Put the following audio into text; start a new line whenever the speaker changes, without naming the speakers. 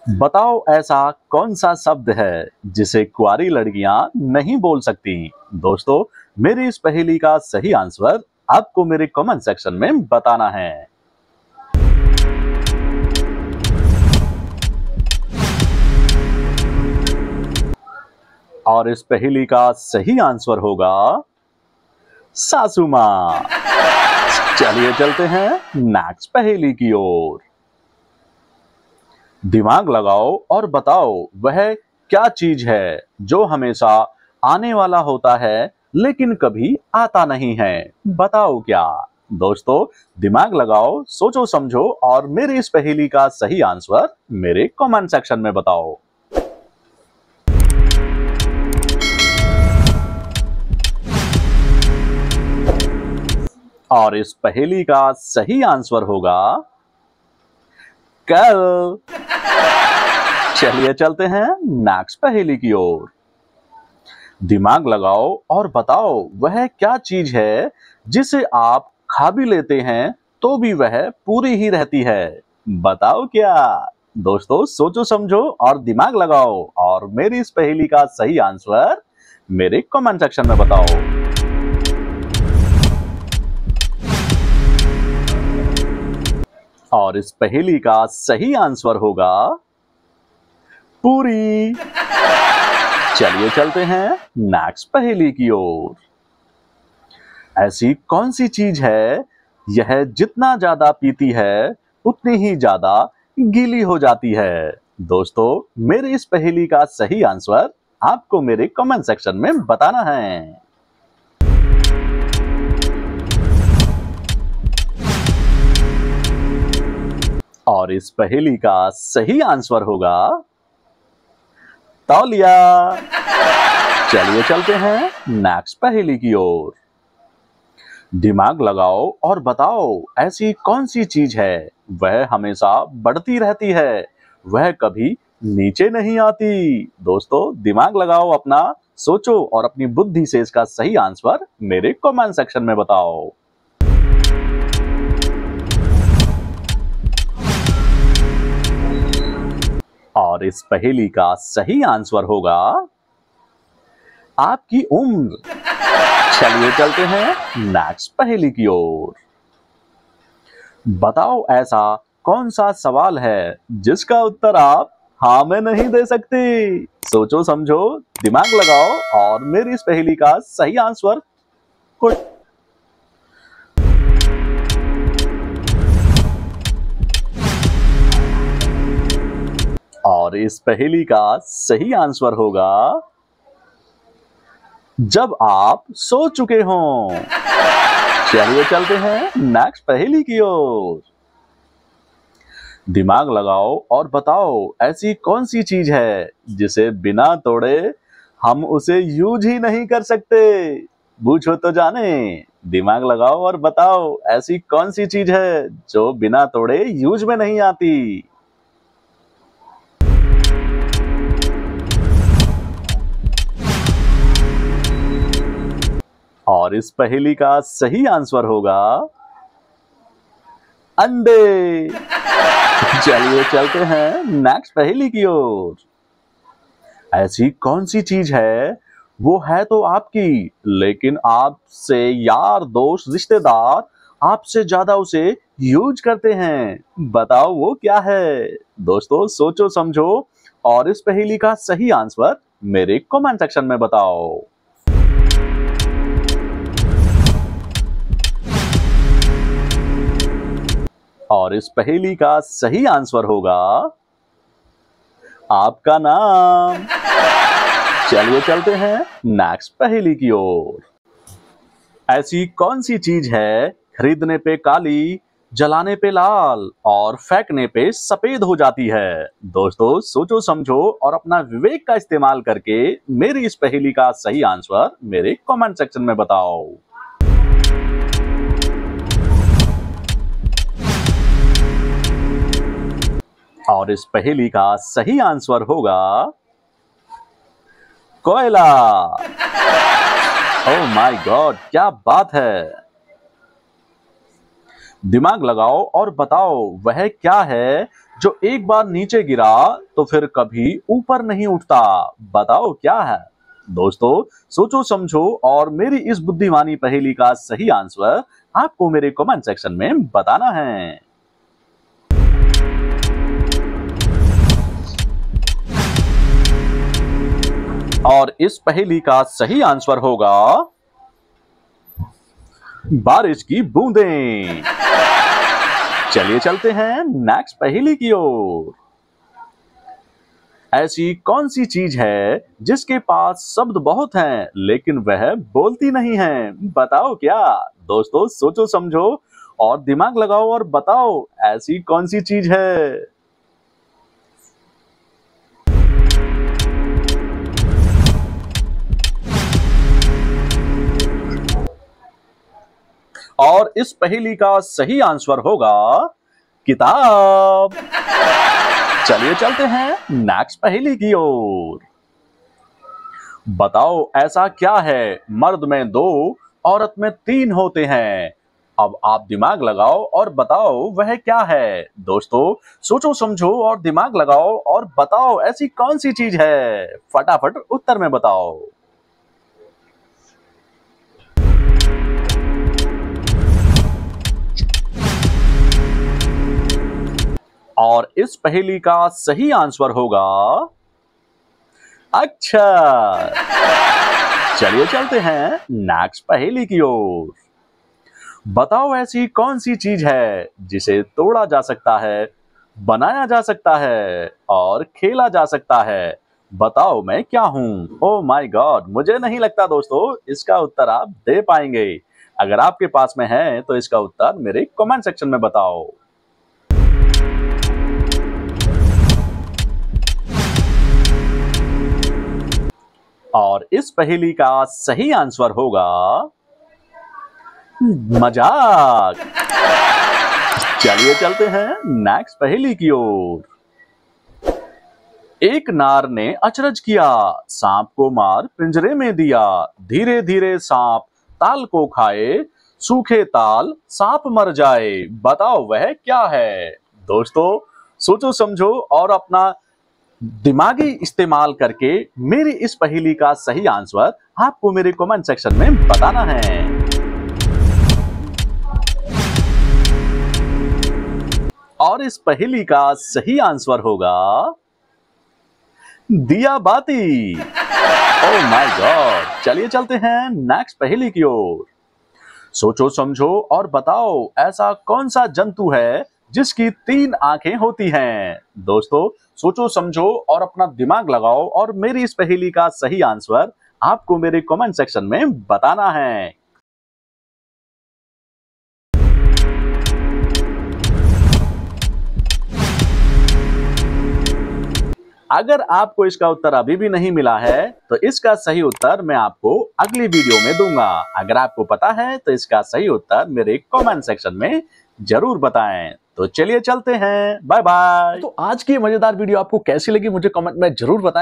बताओ ऐसा कौन सा शब्द है जिसे कुंवारी लड़कियां नहीं बोल सकती। दोस्तों, मेरी इस पहेली का सही आंसर आपको मेरे कमेंट सेक्शन में बताना है। और इस पहेली का सही आंसर होगा सासू मां। चलिए चलते हैं नेक्स्ट पहेली की ओर। दिमाग लगाओ और बताओ वह क्या चीज है जो हमेशा आने वाला होता है लेकिन कभी आता नहीं है। बताओ क्या। दोस्तों, दिमाग लगाओ, सोचो समझो और मेरी इस पहेली का सही आंसर मेरे कमेंट सेक्शन में बताओ। और इस पहेली का सही आंसर होगा कल। चलिए चलते हैं नेक्स्ट पहेली की ओर। दिमाग लगाओ और बताओ वह क्या चीज है जिसे आप खा भी लेते हैं तो भी वह पूरी ही रहती है। बताओ क्या। दोस्तों, सोचो समझो और दिमाग लगाओ और मेरी इस पहेली का सही आंसर मेरे कमेंट सेक्शन में बताओ। और इस पहेली का सही आंसर होगा पूरी। चलिए चलते हैं नेक्स्ट पहेली की ओर। ऐसी कौन सी चीज है यह जितना ज्यादा पीती है उतनी ही ज्यादा गीली हो जाती है। दोस्तों, मेरी इस पहेली का सही आंसर आपको मेरे कमेंट सेक्शन में बताना है। और इस पहेली का सही आंसर होगा तौलिया। चलिए चलते हैं नेक्स्ट पहेली की ओर। दिमाग लगाओ और बताओ ऐसी कौन सी चीज है वह हमेशा बढ़ती रहती है, वह कभी नीचे नहीं आती। दोस्तों, दिमाग लगाओ अपना, सोचो और अपनी बुद्धि से इसका सही आंसर मेरे कमेंट सेक्शन में बताओ। और इस पहेली का सही आंसर होगा आपकी उम्र। चलिए चलते हैं नेक्स्ट पहेली की ओर। बताओ ऐसा कौन सा सवाल है जिसका उत्तर आप हाँ में नहीं दे सकते। सोचो समझो, दिमाग लगाओ और मेरी इस पहेली का सही आंसर कुछ। और इस पहेली का सही आंसर होगा जब आप सो चुके हों। चलिए चलते हैं नेक्स्ट पहेली की ओर। दिमाग लगाओ और बताओ ऐसी कौन सी चीज है जिसे बिना तोड़े हम उसे यूज ही नहीं कर सकते। पूछो तो जाने। दिमाग लगाओ और बताओ ऐसी कौन सी चीज है जो बिना तोड़े यूज में नहीं आती। और इस पहेली का सही आंसर होगा अंडे। चलिए चलते हैं नेक्स्ट पहेली की ओर। ऐसी कौन सी चीज है वो है तो आपकी लेकिन आपसे यार दोस्त रिश्तेदार आपसे ज्यादा उसे यूज करते हैं। बताओ वो क्या है। दोस्तों, सोचो समझो और इस पहेली का सही आंसर मेरे कमेंट सेक्शन में बताओ। और इस पहेली का सही आंसर होगा आपका नाम। चलिए चलते हैं नेक्स्ट पहेली की ओर। ऐसी कौन सी चीज है खरीदने पे काली, जलाने पे लाल और फेंकने पे सफेद हो जाती है। दोस्तों, सोचो समझो और अपना विवेक का इस्तेमाल करके मेरी इस पहेली का सही आंसर मेरे कमेंट सेक्शन में बताओ। और इस पहेली का सही आंसर होगा कोयला। ओह माय गॉड, क्या बात है। दिमाग लगाओ और बताओ वह क्या है जो एक बार नीचे गिरा तो फिर कभी ऊपर नहीं उठता, बताओ क्या है। दोस्तों सोचो समझो और मेरी इस बुद्धिमानी पहेली का सही आंसर आपको मेरे कमेंट सेक्शन में बताना है। और इस पहेली का सही आंसर होगा बारिश की बूंदें। चलिए चलते हैं नेक्स्ट पहेली की ओर। ऐसी कौन सी चीज है जिसके पास शब्द बहुत हैं लेकिन वह बोलती नहीं है, बताओ क्या। दोस्तों सोचो समझो और दिमाग लगाओ और बताओ ऐसी कौन सी चीज है। और इस पहेली का सही आंसर होगा किताब। चलिए चलते हैं नेक्स्ट पहेली की ओर। बताओ ऐसा क्या है मर्द में 2 औरत में 3 होते हैं। अब आप दिमाग लगाओ और बताओ वह क्या है। दोस्तों सोचो समझो और दिमाग लगाओ और बताओ ऐसी कौन सी चीज है। फटाफट उत्तर में बताओ। और इस पहेली का सही आंसर होगा अक्षर। चलिए चलते हैं नेक्स्ट पहेली की ओर। बताओ ऐसी कौन सी चीज है जिसे तोड़ा जा सकता है, बनाया जा सकता है और खेला जा सकता है। बताओ मैं क्या हूं। ओ माय गॉड, मुझे नहीं लगता दोस्तों इसका उत्तर आप दे पाएंगे। अगर आपके पास में है तो इसका उत्तर मेरे कमेंट सेक्शन में बताओ। और इस पहेली का सही आंसर होगा मजाक। चलिए चलते हैं नेक्स्ट पहेली की ओर। एक नार ने अचरज किया, सांप को मार पिंजरे में दिया, धीरे धीरे सांप ताल को खाए, सूखे ताल सांप मर जाए। बताओ वह क्या है। दोस्तों सोचो समझो और अपना दिमागी इस्तेमाल करके मेरी इस पहेली का सही आंसर आपको मेरे कमेंट सेक्शन में बताना है। और इस पहेली का सही आंसर होगा दिया बाती। Oh my God. चलिए चलते हैं नेक्स्ट पहेली की ओर। सोचो समझो और बताओ ऐसा कौन सा जंतु है जिसकी 3 आंखें होती हैं। दोस्तों सोचो समझो और अपना दिमाग लगाओ और मेरी इस पहेली का सही आंसर आपको मेरे कमेंट सेक्शन में बताना है। अगर आपको इसका उत्तर अभी भी नहीं मिला है तो इसका सही उत्तर मैं आपको अगली वीडियो में दूंगा। अगर आपको पता है तो इसका सही उत्तर मेरे कमेंट सेक्शन में जरूर बताएं। तो चलिए चलते हैं, बाय बाय। तो आज की मजेदार वीडियो आपको कैसी लगी मुझे कमेंट में जरूर बताएं।